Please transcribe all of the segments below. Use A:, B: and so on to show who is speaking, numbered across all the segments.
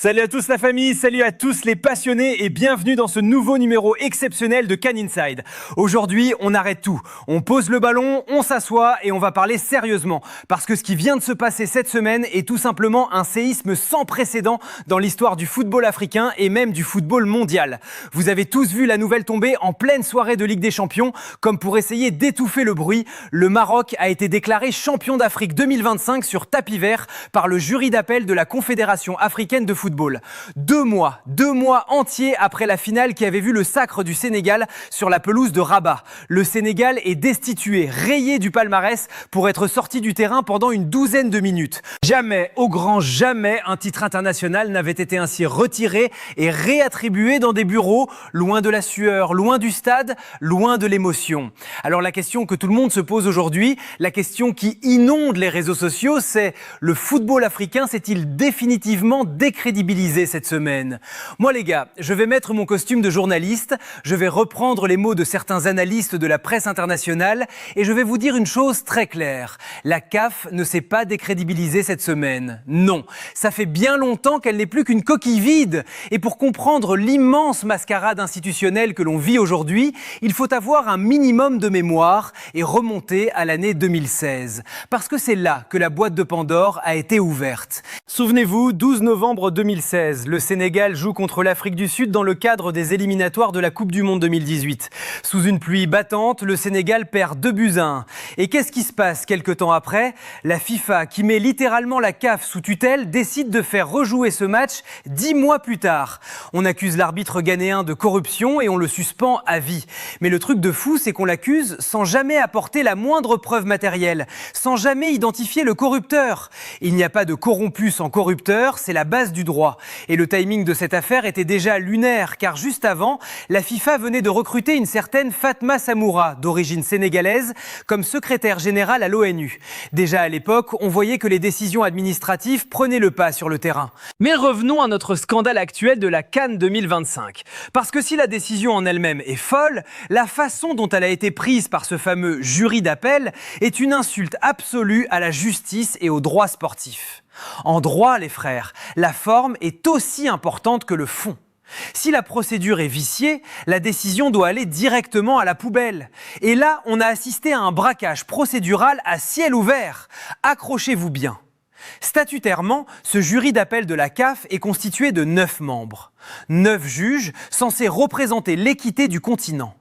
A: Salut à tous la famille, salut à tous les passionnés et bienvenue dans ce nouveau numéro exceptionnel de Can Inside. Aujourd'hui, on arrête tout. On pose le ballon, on s'assoit et on va parler sérieusement. Parce que ce qui vient de se passer cette semaine est tout simplement un séisme sans précédent dans l'histoire du football africain et même du football mondial. Vous avez tous vu la nouvelle tomber en pleine soirée de Ligue des Champions. Comme pour essayer d'étouffer le bruit, le Maroc a été déclaré champion d'Afrique 2025 sur tapis vert par le jury d'appel de la Confédération africaine de football. 2 mois entiers après la finale qui avait vu le sacre du Sénégal sur la pelouse de Rabat. Le Sénégal est destitué, rayé du palmarès pour être sorti du terrain pendant une douzaine de minutes. Jamais, au grand jamais, un titre international n'avait été ainsi retiré et réattribué dans des bureaux, loin de la sueur, loin du stade, loin de l'émotion. Alors la question que tout le monde se pose aujourd'hui, la question qui inonde les réseaux sociaux, c'est: le football africain s'est-il définitivement décrédibilisé cette semaine? Moi les gars, je vais mettre mon costume de journaliste, je vais reprendre les mots de certains analystes de la presse internationale et je vais vous dire une chose très claire. La CAF ne s'est pas décrédibilisée cette semaine. Non, ça fait bien longtemps qu'elle n'est plus qu'une coquille vide. Et pour comprendre l'immense mascarade institutionnelle que l'on vit aujourd'hui, il faut avoir un minimum de mémoire et remonter à l'année 2016. Parce que c'est là que la boîte de Pandore a été ouverte. Souvenez-vous, 12 novembre 2016, le Sénégal joue contre l'Afrique du Sud dans le cadre des éliminatoires de la Coupe du Monde 2018. Sous une pluie battante, le Sénégal perd 2-1. Et qu'est-ce qui se passe quelque temps après? La FIFA, qui met littéralement la CAF sous tutelle, décide de faire rejouer ce match 10 mois plus tard. On accuse l'arbitre ghanéen de corruption et on le suspend à vie. Mais le truc de fou, c'est qu'on l'accuse sans jamais apporter la moindre preuve matérielle, sans jamais identifier le corrupteur. Il n'y a pas de corrompu sans corrupteur, c'est la base du droit. Et le timing de cette affaire était déjà lunaire, car juste avant, la FIFA venait de recruter une certaine Fatma Samoura, d'origine sénégalaise, comme secrétaire générale à l'ONU. Déjà à l'époque, on voyait que les décisions administratives prenaient le pas sur le terrain. Mais revenons à notre scandale actuel de la CAN 2025. Parce que si la décision en elle-même est folle, la façon dont elle a été prise par ce fameux jury d'appel est une insulte absolue à la justice et au droit sportif. En droit, les frères, la forme est aussi importante que le fond. Si la procédure est viciée, la décision doit aller directement à la poubelle. Et là, on a assisté à un braquage procédural à ciel ouvert. Accrochez-vous bien. Statutairement, ce jury d'appel de la CAF est constitué de 9 membres. 9 juges censés représenter l'équité du continent.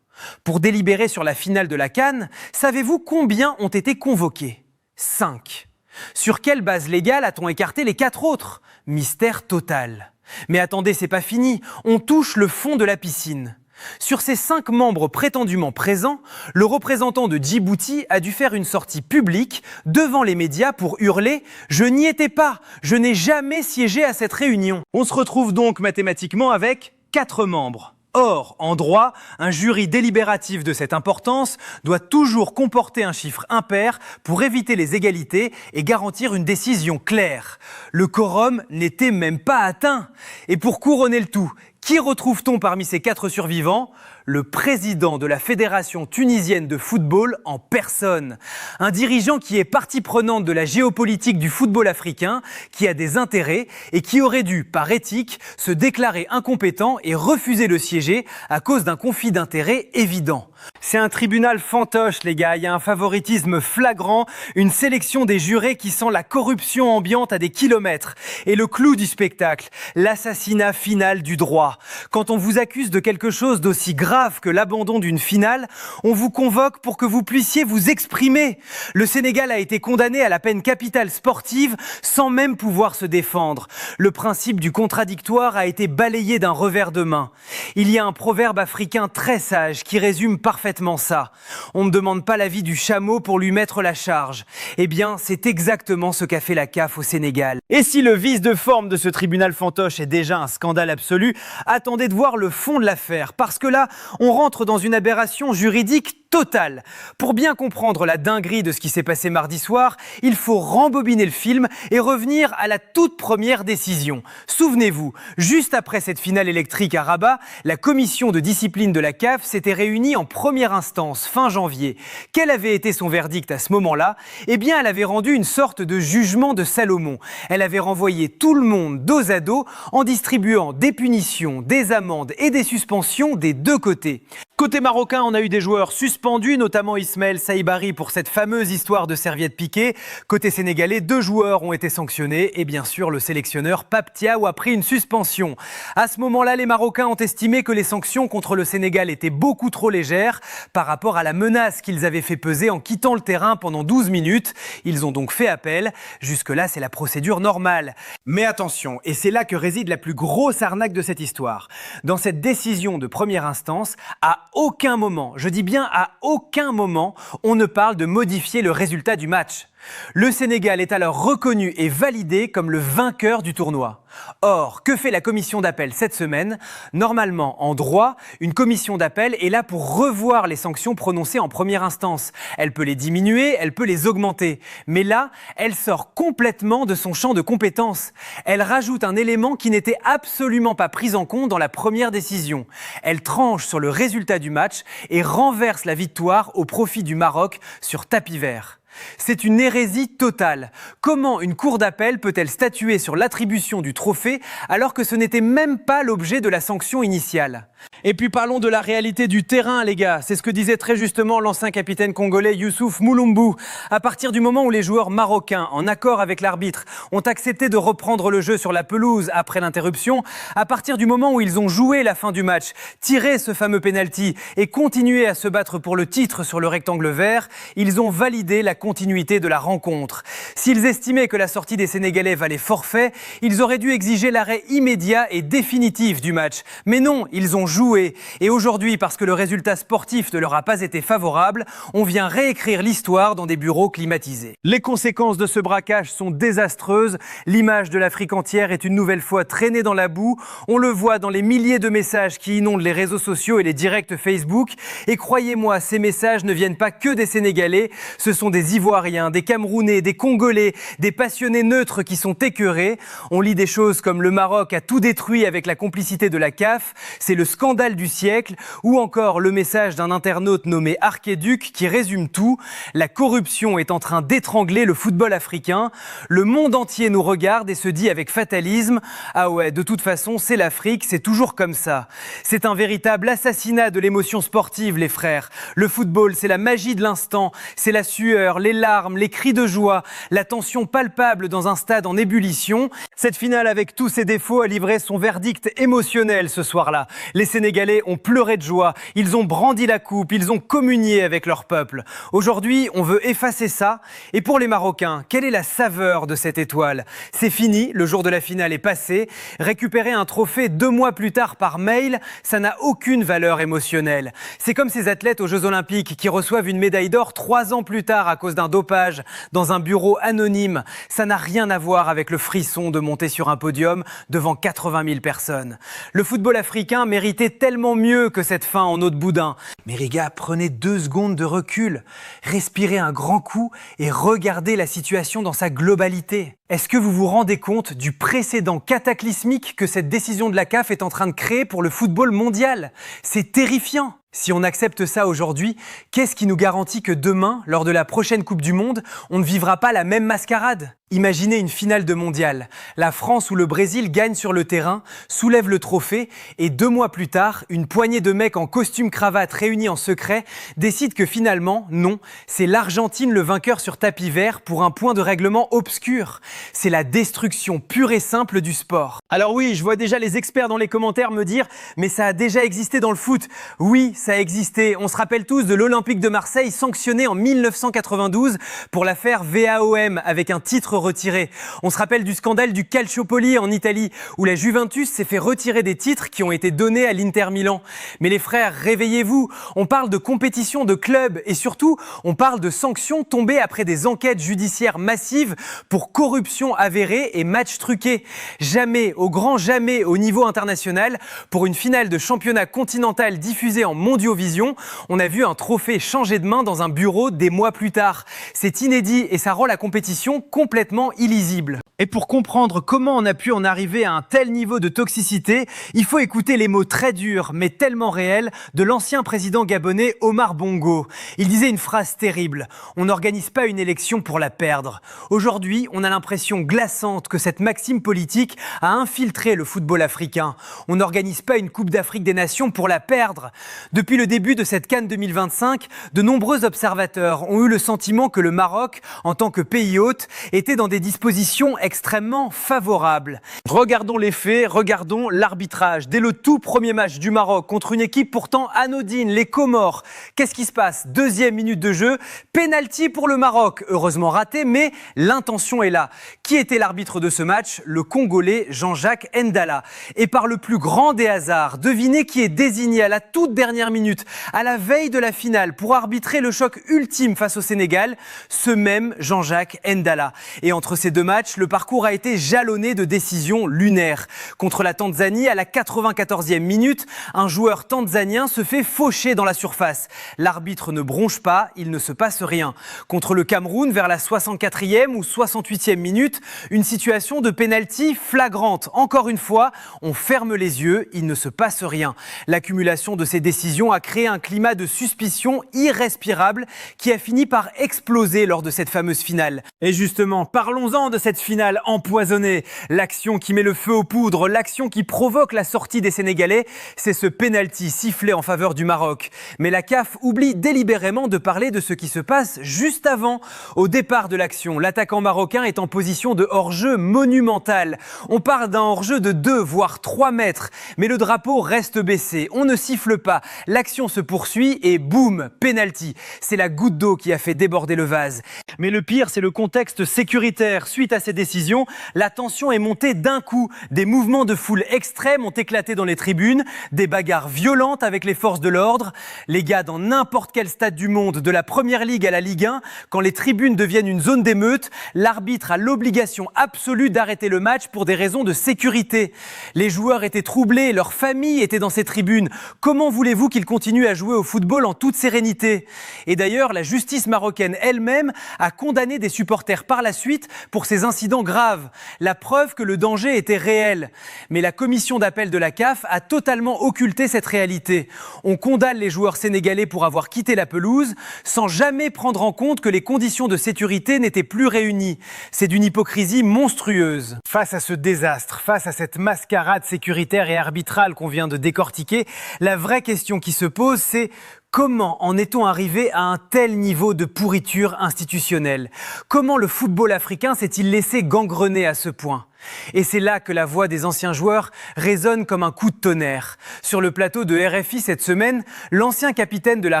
A: Pour délibérer sur la finale de la CAN, savez-vous combien ont été convoqués? 5. Sur quelle base légale a-t-on écarté les 4 autres? Mystère total. Mais attendez, c'est pas fini, on touche le fond de la piscine. Sur ces 5 membres prétendument présents, le représentant de Djibouti a dû faire une sortie publique devant les médias pour hurler « Je n'y étais pas, je n'ai jamais siégé à cette réunion ». On se retrouve donc mathématiquement avec 4 membres. Or, en droit, un jury délibératif de cette importance doit toujours comporter un chiffre impair pour éviter les égalités et garantir une décision claire. Le quorum n'était même pas atteint. Et pour couronner le tout, qui retrouve-t-on parmi ces 4 survivants? Le président de la Fédération tunisienne de football en personne. Un dirigeant qui est partie prenante de la géopolitique du football africain, qui a des intérêts et qui aurait dû, par éthique, se déclarer incompétent et refuser de siéger à cause d'un conflit d'intérêts évident. C'est un tribunal fantoche, les gars. Il y a un favoritisme flagrant, une sélection des jurés qui sent la corruption ambiante à des kilomètres. Et le clou du spectacle, l'assassinat final du droit. Quand on vous accuse de quelque chose d'aussi grave que l'abandon d'une finale, on vous convoque pour que vous puissiez vous exprimer. Le Sénégal a été condamné à la peine capitale sportive sans même pouvoir se défendre. Le principe du contradictoire a été balayé d'un revers de main. Il y a un proverbe africain très sage qui résume parfaitement ça. On ne demande pas l'avis du chameau pour lui mettre la charge. Eh bien, c'est exactement ce qu'a fait la CAF au Sénégal. Et si le vice de forme de ce tribunal fantoche est déjà un scandale absolu, Attendez de voir le fond de l'affaire, parce que là, on rentre dans une aberration juridique totale. Pour bien comprendre la dinguerie de ce qui s'est passé mardi soir, il faut rembobiner le film et revenir à la toute première décision. Souvenez-vous, juste après cette finale électrique à Rabat, la commission de discipline de la CAF s'était réunie en première instance fin janvier. Quel avait été son verdict à ce moment-là ? Eh bien, elle avait rendu une sorte de jugement de Salomon. Elle avait renvoyé tout le monde dos à dos en distribuant des punitions, des amendes et des suspensions des deux côtés. Côté marocain, on a eu des joueurs suspendus, notamment Ismaël Saïbari pour cette fameuse histoire de serviette piquée. Côté sénégalais, 2 joueurs ont été sanctionnés et bien sûr le sélectionneur Pape Thiaw a pris une suspension. À ce moment-là, les Marocains ont estimé que les sanctions contre le Sénégal étaient beaucoup trop légères par rapport à la menace qu'ils avaient fait peser en quittant le terrain pendant 12 minutes. Ils ont donc fait appel. Jusque-là, c'est la procédure normale. Mais attention, et c'est là que réside la plus grosse arnaque de cette histoire. Dans cette décision de première instance, à aucun moment, je dis bien à aucun moment, on ne parle de modifier le résultat du match. Le Sénégal est alors reconnu et validé comme le vainqueur du tournoi. Or, que fait la commission d'appel cette semaine ? Normalement, en droit, une commission d'appel est là pour revoir les sanctions prononcées en première instance. Elle peut les diminuer, elle peut les augmenter. Mais là, elle sort complètement de son champ de compétences. Elle rajoute un élément qui n'était absolument pas pris en compte dans la première décision. Elle tranche sur le résultat du match et renverse la victoire au profit du Maroc sur tapis vert. C'est une hérésie totale. Comment une cour d'appel peut-elle statuer sur l'attribution du trophée alors que ce n'était même pas l'objet de la sanction initiale ? Et puis parlons de la réalité du terrain, les gars. C'est ce que disait très justement l'ancien capitaine congolais Youssouf Moulumbu. À partir du moment où les joueurs marocains, en accord avec l'arbitre, ont accepté de reprendre le jeu sur la pelouse après l'interruption, à partir du moment où ils ont joué la fin du match, tiré ce fameux penalty et continué à se battre pour le titre sur le rectangle vert, ils ont validé la continuité de la rencontre. S'ils estimaient que la sortie des Sénégalais valait forfait, ils auraient dû exiger l'arrêt immédiat et définitif du match. Mais non, ils ont joué. Et aujourd'hui, parce que le résultat sportif ne leur a pas été favorable, on vient réécrire l'histoire dans des bureaux climatisés. Les conséquences de ce braquage sont désastreuses. L'image de l'Afrique entière est une nouvelle fois traînée dans la boue. On le voit dans les milliers de messages qui inondent les réseaux sociaux et les directs Facebook. Et croyez-moi, ces messages ne viennent pas que des Sénégalais. Ce sont des Ivoiriens, des Camerounais, des Congolais, des passionnés neutres qui sont écœurés. On lit des choses comme le Maroc a tout détruit avec la complicité de la CAF. C'est le scandale du siècle, ou encore le message d'un internaute nommé Archéduc qui résume tout. La corruption est en train d'étrangler le football africain. Le monde entier nous regarde et se dit avec fatalisme « Ah ouais, de toute façon, c'est l'Afrique, c'est toujours comme ça ». C'est un véritable assassinat de l'émotion sportive, les frères. Le football, c'est la magie de l'instant, c'est la sueur, les larmes, les cris de joie, la tension palpable dans un stade en ébullition. Cette finale, avec tous ses défauts, a livré son verdict émotionnel ce soir-là. Les Sénégalais ont pleuré de joie, ils ont brandi la coupe, ils ont communié avec leur peuple. Aujourd'hui, on veut effacer ça. Et pour les Marocains, quelle est la saveur de cette étoile ? C'est fini, le jour de la finale est passé. Récupérer un trophée 2 mois plus tard par mail, ça n'a aucune valeur émotionnelle. C'est comme ces athlètes aux Jeux Olympiques qui reçoivent une médaille d'or 3 ans plus tard à cause d'un dopage dans un bureau anonyme. Ça n'a rien à voir avec le frisson de monter sur un podium devant 80 000 personnes. Le football africain méritait tellement mieux que cette fin en eau de boudin. Mais les gars, prenez 2 secondes de recul, respirez un grand coup et regardez la situation dans sa globalité. Est-ce que vous vous rendez compte du précédent cataclysmique que cette décision de la CAF est en train de créer pour le football mondial ? C'est terrifiant. Si on accepte ça aujourd'hui, qu'est-ce qui nous garantit que demain, lors de la prochaine Coupe du Monde, on ne vivra pas la même mascarade ? Imaginez une finale de mondial. La France ou le Brésil gagnent sur le terrain, soulèvent le trophée et 2 mois plus tard, une poignée de mecs en costume cravate réunis en secret décident que finalement, non, c'est l'Argentine le vainqueur sur tapis vert pour un point de règlement obscur. C'est la destruction pure et simple du sport. Alors oui, je vois déjà les experts dans les commentaires me dire « mais ça a déjà existé dans le foot ». Oui, ça a existé. On se rappelle tous de l'Olympique de Marseille sanctionné en 1992 pour l'affaire VAOM avec un titre retirés. On se rappelle du scandale du Calciopoli en Italie, où la Juventus s'est fait retirer des titres qui ont été donnés à l'Inter Milan. Mais les frères, réveillez-vous, on parle de compétition de clubs et surtout, on parle de sanctions tombées après des enquêtes judiciaires massives pour corruption avérée et matchs truqués. Jamais, au grand jamais, au niveau international, pour une finale de championnat continental diffusée en Mondiovision, on a vu un trophée changer de main dans un bureau des mois plus tard. C'est inédit et ça rend la compétition complètement illisible. Et pour comprendre comment on a pu en arriver à un tel niveau de toxicité, il faut écouter les mots très durs, mais tellement réels, de l'ancien président gabonais Omar Bongo. Il disait une phrase terrible: « On n'organise pas une élection pour la perdre ». Aujourd'hui, on a l'impression glaçante que cette maxime politique a infiltré le football africain. On n'organise pas une Coupe d'Afrique des Nations pour la perdre. Depuis le début de cette CAN 2025, de nombreux observateurs ont eu le sentiment que le Maroc, en tant que pays hôte, était dans des dispositions extrêmement favorable. Regardons les faits, regardons l'arbitrage. Dès le tout premier match du Maroc contre une équipe pourtant anodine, les Comores, qu'est-ce qui se passe? Deuxième minute de jeu, pénalty pour le Maroc, heureusement raté, mais l'intention est là. Qui était l'arbitre de ce match? Le Congolais Jean-Jacques Ndala. Et par le plus grand des hasards, devinez qui est désigné à la toute dernière minute, à la veille de la finale, pour arbitrer le choc ultime face au Sénégal? Ce même Jean-Jacques Ndala. Et entre ces deux matchs, le parcours a été jalonné de décisions lunaires. Contre la Tanzanie, à la 94e minute, un joueur tanzanien se fait faucher dans la surface. L'arbitre ne bronche pas, il ne se passe rien. Contre le Cameroun, vers la 64e ou 68e minute, une situation de pénalty flagrante. Encore une fois, on ferme les yeux, il ne se passe rien. L'accumulation de ces décisions a créé un climat de suspicion irrespirable qui a fini par exploser lors de cette fameuse finale. Et justement, parlons-en de cette finale empoisonnée. L'action qui met le feu aux poudres, l'action qui provoque la sortie des Sénégalais, c'est ce pénalty sifflé en faveur du Maroc. Mais la CAF oublie délibérément de parler de ce qui se passe juste avant. Au départ de l'action, l'attaquant marocain est en position de hors-jeu monumental. On parle d'un hors-jeu de 2 voire 3 mètres. Mais le drapeau reste baissé, on ne siffle pas. L'action se poursuit et boum, pénalty. C'est la goutte d'eau qui a fait déborder le vase. Mais le pire, c'est le contexte sécuritaire. Suite à ces décisions, la tension est montée d'un coup. Des mouvements de foule extrêmes ont éclaté dans les tribunes, des bagarres violentes avec les forces de l'ordre. Les gars, dans n'importe quel stade du monde, de la Première Ligue à la Ligue 1, quand les tribunes deviennent une zone d'émeute, l'arbitre a l'obligation absolue d'arrêter le match pour des raisons de sécurité. Les joueurs étaient troublés, leurs familles étaient dans ces tribunes. Comment voulez-vous qu'ils continuent à jouer au football en toute sérénité? Et d'ailleurs, la justice marocaine elle-même a condamné des supporters par la suite pour ces incidents graves. La preuve que le danger était réel. Mais la commission d'appel de la CAF a totalement occulté cette réalité. On condamne les joueurs sénégalais pour avoir quitté la pelouse sans jamais prendre en compte que les conditions de sécurité n'étaient plus réunies. C'est d'une hypocrisie monstrueuse. Face à ce désastre, face à cette mascarade sécuritaire et arbitrale qu'on vient de décortiquer, la vraie question qui se pose, c'est: comment en est-on arrivé à un tel niveau de pourriture institutionnelle? Comment le football africain s'est-il laissé gangrener à ce point? Et c'est là que la voix des anciens joueurs résonne comme un coup de tonnerre. Sur le plateau de RFI cette semaine, l'ancien capitaine de la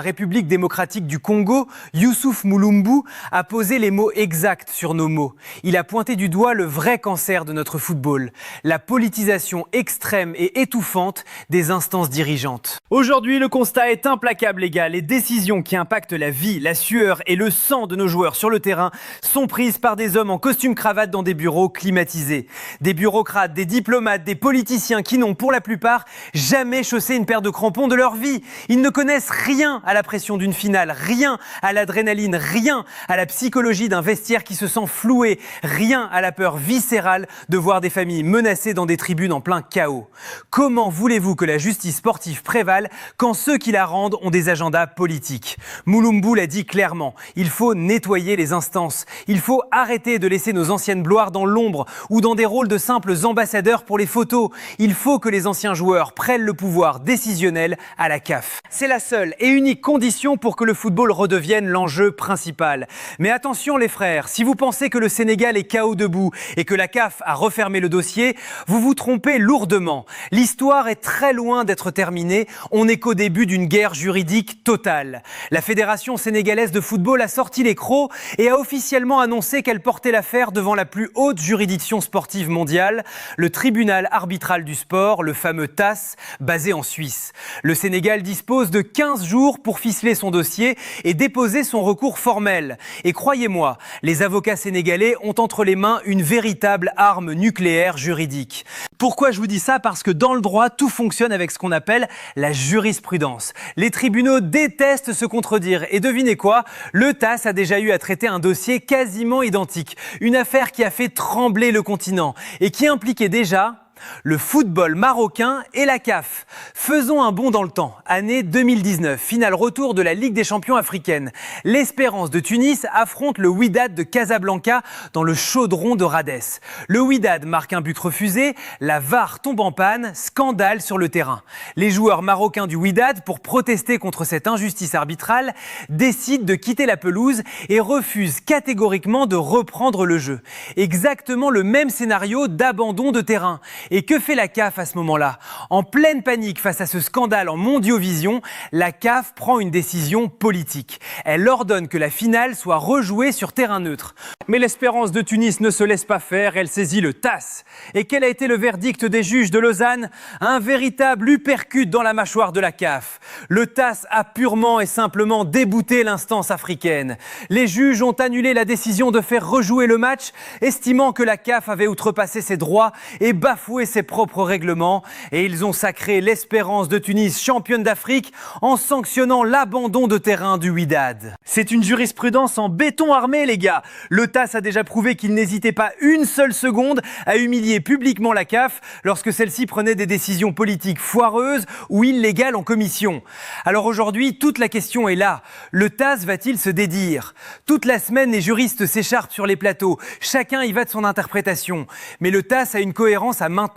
A: République démocratique du Congo, Youssouf Mulumbu, a posé les mots exacts sur nos mots. Il a pointé du doigt le vrai cancer de notre football, la politisation extrême et étouffante des instances dirigeantes. Aujourd'hui, le constat est implacable, les gars. Les décisions qui impactent la vie, la sueur et le sang de nos joueurs sur le terrain sont prises par des hommes en costume-cravate dans des bureaux climatisés. Des bureaucrates, des diplomates, des politiciens qui n'ont pour la plupart jamais chaussé une paire de crampons de leur vie. Ils ne connaissent rien à la pression d'une finale, rien à l'adrénaline, rien à la psychologie d'un vestiaire qui se sent floué, rien à la peur viscérale de voir des familles menacées dans des tribunes en plein chaos. Comment voulez-vous que la justice sportive prévale quand ceux qui la rendent ont des agendas politiques? Mulumbu l'a dit clairement, il faut nettoyer les instances. Il faut arrêter de laisser nos anciennes gloires dans l'ombre ou dans des rôles de simples ambassadeurs pour les photos. Il faut que les anciens joueurs prennent le pouvoir décisionnel à la CAF. C'est la seule et unique condition pour que le football redevienne l'enjeu principal. Mais attention les frères, si vous pensez que le Sénégal est KO debout et que la CAF a refermé le dossier, vous vous trompez lourdement. L'histoire est très loin d'être terminée. On n'est qu'au début d'une guerre juridique totale. La Fédération sénégalaise de football a sorti les crocs et a officiellement annoncé qu'elle portait l'affaire devant la plus haute juridiction sportive mondiale, le tribunal arbitral du sport, le fameux TAS, basé en Suisse. Le Sénégal dispose de 15 jours pour ficeler son dossier et déposer son recours formel. Et croyez-moi, les avocats sénégalais ont entre les mains une véritable arme nucléaire juridique. Pourquoi je vous dis ça? Parce que dans le droit, tout fonctionne avec ce qu'on appelle la jurisprudence. Les tribunaux détestent se contredire. Et devinez quoi? Le TAS a déjà eu à traiter un dossier quasiment identique. Une affaire qui a fait trembler le continent et qui impliquait déjà le football marocain et la CAF. Faisons un bond dans le temps. Année 2019, finale retour de la Ligue des champions africaine. L'Espérance de Tunis affronte le Wydad de Casablanca dans le chaudron de Rades. Le Wydad marque un but refusé, la VAR tombe en panne, scandale sur le terrain. Les joueurs marocains du Wydad, pour protester contre cette injustice arbitrale, décident de quitter la pelouse et refusent catégoriquement de reprendre le jeu. Exactement le même scénario d'abandon de terrain. Et que fait la CAF à ce moment-là? En pleine panique face à ce scandale en Mondiovision, la CAF prend une décision politique. Elle ordonne que la finale soit rejouée sur terrain neutre. Mais l'Espérance de Tunis ne se laisse pas faire, elle saisit le TAS. Et quel a été le verdict des juges de Lausanne? Un véritable uppercut dans la mâchoire de la CAF. Le TAS a purement et simplement débouté l'instance africaine. Les juges ont annulé la décision de faire rejouer le match, estimant que la CAF avait outrepassé ses droits et bafoué ses propres règlements, et ils ont sacré l'Espérance de Tunis championne d'Afrique en sanctionnant l'abandon de terrain du Wydad. C'est une jurisprudence en béton armé les gars. Le TAS a déjà prouvé qu'il n'hésitait pas une seule seconde à humilier publiquement la CAF lorsque celle-ci prenait des décisions politiques foireuses ou illégales en commission. Alors aujourd'hui, toute la question est là. Le TAS va-t-il se dédire? Toute la semaine, les juristes s'écharpent sur les plateaux. Chacun y va de son interprétation. Mais le TAS a une cohérence à maintenir.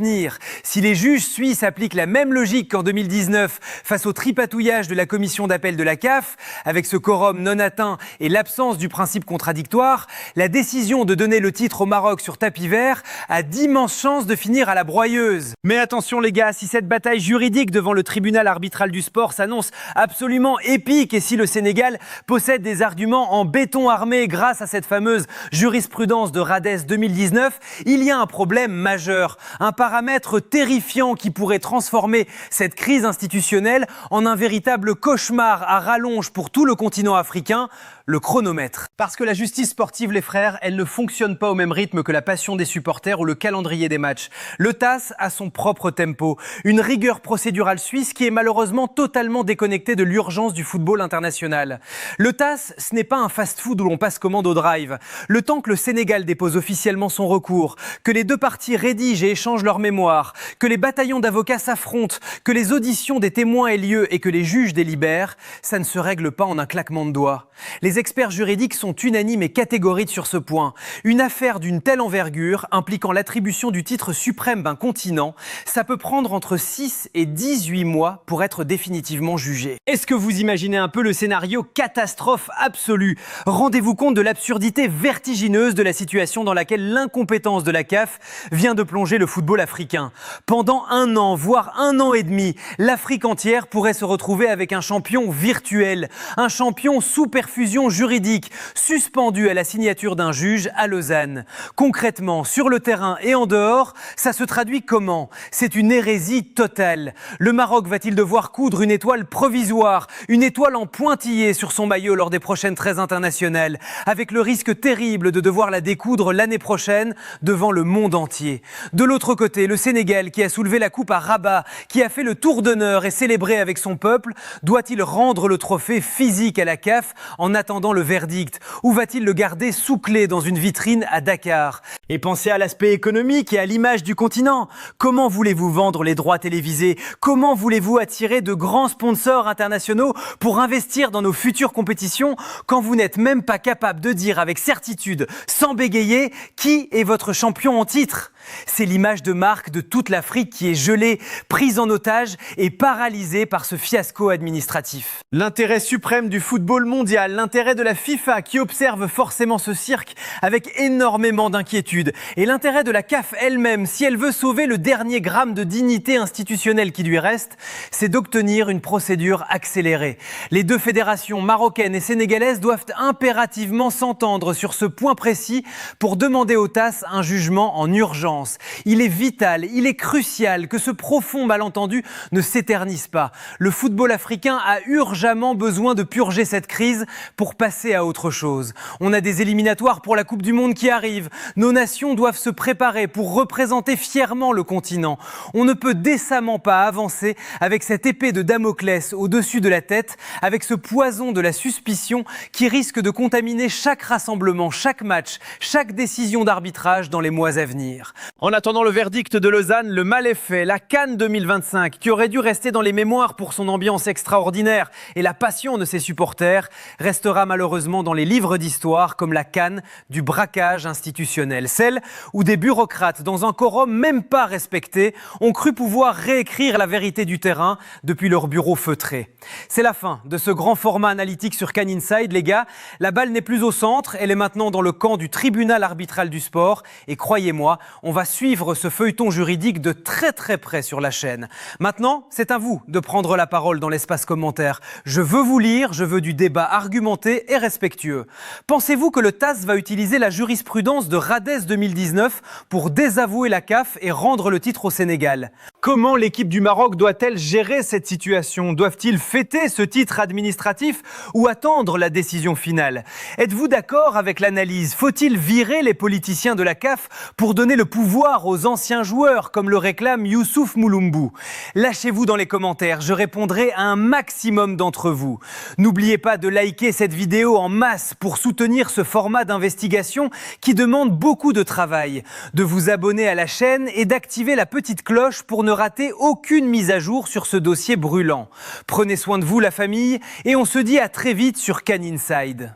A: Si les juges suisses appliquent la même logique qu'en 2019 face au tripatouillage de la commission d'appel de la CAF, avec ce quorum non atteint et l'absence du principe contradictoire, la décision de donner le titre au Maroc sur tapis vert a d'immenses chances de finir à la broyeuse. Mais attention les gars, si cette bataille juridique devant le tribunal arbitral du sport s'annonce absolument épique et si le Sénégal possède des arguments en béton armé grâce à cette fameuse jurisprudence de Rades 2019, il y a un problème majeur, un paramètre terrifiant qui pourrait transformer cette crise institutionnelle en un véritable cauchemar à rallonge pour tout le continent africain, le chronomètre. Parce que la justice sportive, les frères, elle ne fonctionne pas au même rythme que la passion des supporters ou le calendrier des matchs. Le TAS a son propre tempo, une rigueur procédurale suisse qui est malheureusement totalement déconnectée de l'urgence du football international. Le TAS, ce n'est pas un fast-food où l'on passe commande au drive. Le temps que le Sénégal dépose officiellement son recours, que les deux parties rédigent et échangent leur mémoire, que les bataillons d'avocats s'affrontent, que les auditions des témoins aient lieu et que les juges délibèrent, ça ne se règle pas en un claquement de doigts. Les experts juridiques sont unanimes et catégoriques sur ce point. Une affaire d'une telle envergure, impliquant l'attribution du titre suprême d'un continent, ça peut prendre entre 6 et 18 mois pour être définitivement jugé. Est-ce que vous imaginez un peu le scénario catastrophe absolue? Rendez-vous compte de l'absurdité vertigineuse de la situation dans laquelle l'incompétence de la CAF vient de plonger le football africain. Pendant un an, voire un an et demi, l'Afrique entière pourrait se retrouver avec un champion virtuel, un champion sous perfusion juridique, suspendu à la signature d'un juge à Lausanne. Concrètement, sur le terrain et en dehors, ça se traduit comment? C'est une hérésie totale. Le Maroc va-t-il devoir coudre une étoile provisoire, une étoile en pointillé sur son maillot lors des prochaines trêves internationales, avec le risque terrible de devoir la découdre l'année prochaine devant le monde entier? De l'autre côté, le Sénégal, qui a soulevé la coupe à Rabat, qui a fait le tour d'honneur et célébré avec son peuple, doit-il rendre le trophée physique à la CAF en attendant le verdict? Ou va-t-il le garder sous clé dans une vitrine à Dakar? Et pensez à l'aspect économique et à l'image du continent. Comment voulez-vous vendre les droits télévisés? Comment voulez-vous attirer de grands sponsors internationaux pour investir dans nos futures compétitions quand vous n'êtes même pas capable de dire avec certitude, sans bégayer, qui est votre champion en titre? C'est l'image de marque de toute l'Afrique qui est gelée, prise en otage et paralysée par ce fiasco administratif. L'intérêt suprême du football mondial, l'intérêt de la FIFA qui observe forcément ce cirque avec énormément d'inquiétude et l'intérêt de la CAF elle-même, si elle veut sauver le dernier gramme de dignité institutionnelle qui lui reste, c'est d'obtenir une procédure accélérée. Les deux fédérations marocaines et sénégalaises doivent impérativement s'entendre sur ce point précis pour demander au TAS un jugement en urgence. Il est vital, il est crucial que ce profond malentendu ne s'éternise pas. Le football africain a urgemment besoin de purger cette crise pour passer à autre chose. On a des éliminatoires pour la Coupe du Monde qui arrivent. Nos nations doivent se préparer pour représenter fièrement le continent. On ne peut décemment pas avancer avec cette épée de Damoclès au-dessus de la tête, avec ce poison de la suspicion qui risque de contaminer chaque rassemblement, chaque match, chaque décision d'arbitrage dans les mois à venir. En attendant le verdict de Lausanne, le mal est fait. La CAN 2025, qui aurait dû rester dans les mémoires pour son ambiance extraordinaire et la passion de ses supporters, restera malheureusement dans les livres d'histoire comme la CAN du braquage institutionnel. Celle où des bureaucrates, dans un quorum même pas respecté, ont cru pouvoir réécrire la vérité du terrain depuis leur bureau feutré. C'est la fin de ce grand format analytique sur CAN Inside, les gars. La balle n'est plus au centre, elle est maintenant dans le camp du tribunal arbitral du sport. Et croyez-moi, on va suivre ce feuilleton juridique de très près sur la chaîne. Maintenant, c'est à vous de prendre la parole dans l'espace commentaire. Je veux vous lire, je veux du débat argumenté et respectueux. Pensez-vous que le TAS va utiliser la jurisprudence de Radès 2019 pour désavouer la CAF et rendre le titre au Sénégal? Comment l'équipe du Maroc doit-elle gérer cette situation? Doivent-ils fêter ce titre administratif ou attendre la décision finale? Êtes-vous d'accord avec l'analyse? Faut-il virer les politiciens de la CAF pour donner le pouvoir aux anciens joueurs, comme le réclame Youssouf Mouloumbou? Lâchez-vous dans les commentaires, je répondrai à un maximum d'entre vous. N'oubliez pas de liker cette vidéo en masse pour soutenir ce format d'investigation qui demande beaucoup de travail, de vous abonner à la chaîne et d'activer la petite cloche pour ne rater aucune mise à jour sur ce dossier brûlant. Prenez soin de vous, la famille, et on se dit à très vite sur CAN Inside.